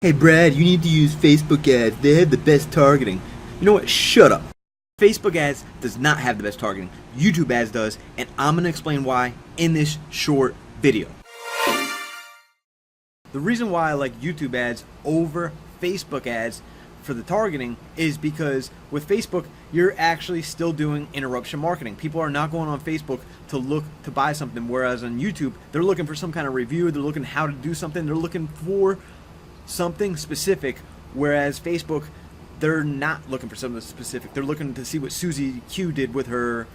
Hey Brad, you need to use Facebook ads. They have the best targeting. You know what? Shut up. Facebook ads does not have the best targeting. YouTube ads does, and I'm going to explain why in this short video. The reason why I like YouTube ads over Facebook ads for the targeting is because with Facebook, you're actually still doing interruption marketing. People are not going on Facebook to look to buy something, whereas on YouTube, they're looking for some kind of review, they're looking how to do something, they're looking for something specific, whereas Facebook, they're not looking for something specific. They're looking to see what Susie Q did with her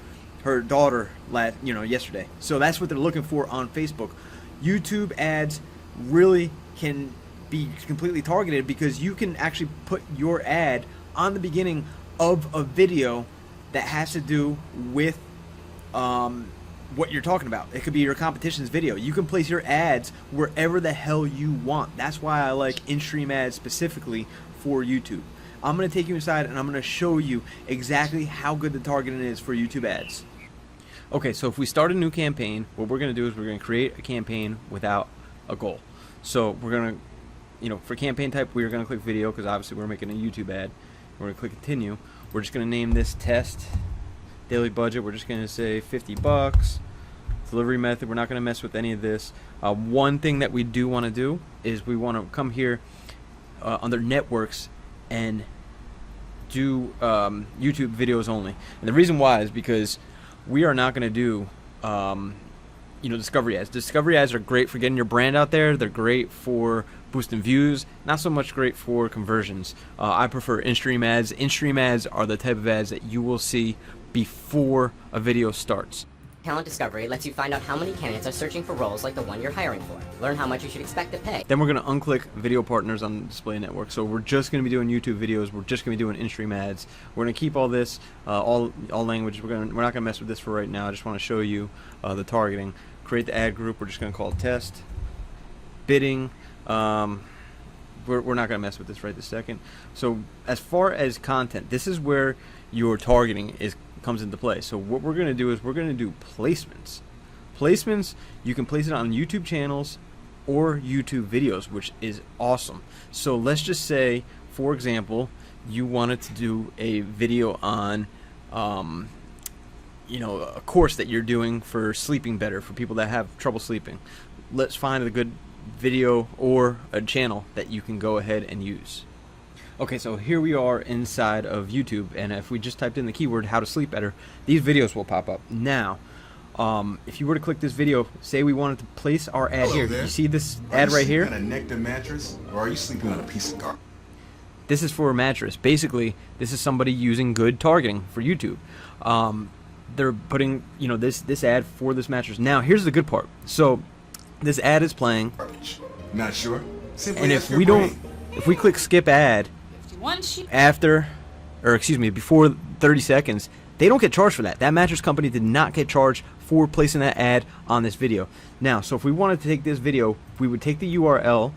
daughter yesterday. So that's what they're looking for on Facebook. YouTube ads really can be completely targeted because you can actually put your ad on the beginning of a video that has to do with what you're talking about. It could be your competition's video. You can place your ads wherever the hell you want. That's why I like in-stream ads specifically for YouTube. I'm going to take you inside and I'm going to show you exactly how good the targeting is for YouTube ads. Okay, so if we start a new campaign, what we're going to do is we're going to create a campaign without a goal. So we're going to, for campaign type, we're going to click video because obviously we're making a YouTube ad. We're going to click continue. We're just going to name this test. Daily budget, we're just going to say $50. Delivery method, we're not going to mess with any of this. One thing that we do want to do is we want to come here under networks and do YouTube videos only. And the reason why is because we are not going to do discovery ads. Discovery ads are great for getting your brand out there. They're great for boosting views, not so much great for conversions. I prefer in-stream ads. In-stream ads are the type of ads that you will see before a video starts. Talent Discovery lets you find out how many candidates are searching for roles like the one you're hiring for. Learn how much you should expect to pay. Then we're going to unclick video partners on the display network. So we're just going to be doing YouTube videos. We're just going to be doing in-stream ads. We're going to keep all this, all language. We're not going to mess with this for right now. I just want to show you the targeting. Create the ad group. We're just going to call it test. Bidding. We're not going to mess with this right this second. So as far as content, this is where your targeting comes into play. So what we're going to do is we're going to do placements. Placements, you can place it on YouTube channels or YouTube videos, which is awesome. So let's just say, for example, you wanted to do a video on a course that you're doing for sleeping better, for people that have trouble sleeping. Let's find a good video or a channel that you can go ahead and use. Okay, so here we are inside of YouTube, and if we just typed in the keyword how to sleep better, these videos will pop up. Now, if you were to click this video, say we wanted to place our ad here. You see this ad right here? Are you sleeping on a Nectar mattress, or are you sleeping on a piece of garbage? This is for a mattress. Basically, this is somebody using good targeting for YouTube. They're putting, this ad for this mattress. Now, here's the good part. So, this ad is playing. Not sure? Simply and if we click skip ad, before 30 seconds, they don't get charged for that. That mattress company did not get charged for placing that ad on this video. Now, so if we wanted to take this video, we would take the URL.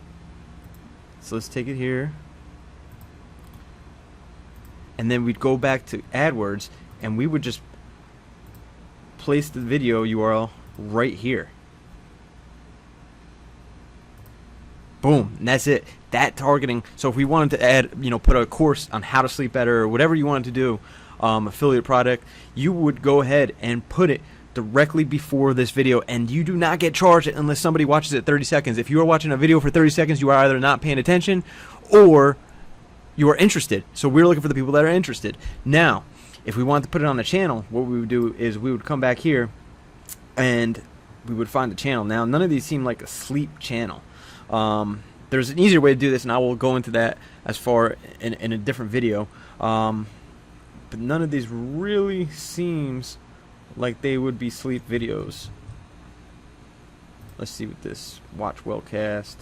So let's take it here. And then we'd go back to AdWords, and we would just place the video URL right here. Boom, and that's it. That targeting. So if we wanted to add, put a course on how to sleep better or whatever you wanted to do, affiliate product, you would go ahead and put it directly before this video, and you do not get charged unless somebody watches it 30 seconds. If you are watching a video for 30 seconds, you are either not paying attention or you are interested. So we're looking for the people that are interested. Now, if we wanted to put it on the channel, what we would do is we would come back here and we would find the channel. Now, none of these seem like a sleep channel. There's an easier way to do this, and I will go into that as far in a different video. But none of these really seems like they would be sleep videos. Let's see what this watch wellcast.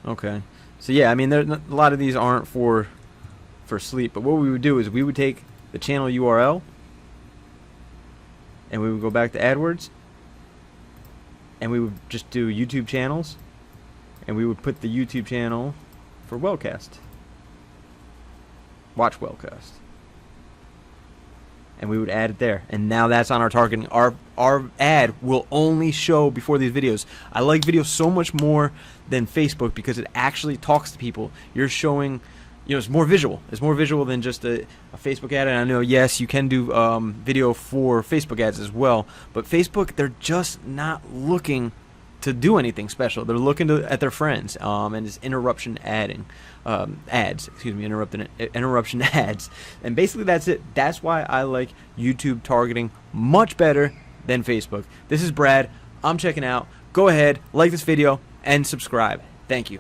Okay, so yeah, I mean, a lot of these aren't for sleep. But what we would do is we would take the channel URL. And we would go back to AdWords, and we would just do YouTube channels, and we would put the YouTube channel for Wellcast. Watch Wellcast. and we would add it there. And now that's on our targeting. Our ad will only show before these videos. I like videos so much more than Facebook because it actually talks to people. You're showing, it's more visual. It's more visual than just a Facebook ad. And I know, yes, you can do video for Facebook ads as well, but Facebook, they're just not looking to do anything special. They're looking at their friends, and it's interruption ads. Interruption ads. And basically that's it. That's why I like YouTube targeting much better than Facebook. This is Brad. I'm checking out. Go ahead, like this video, and subscribe. Thank you.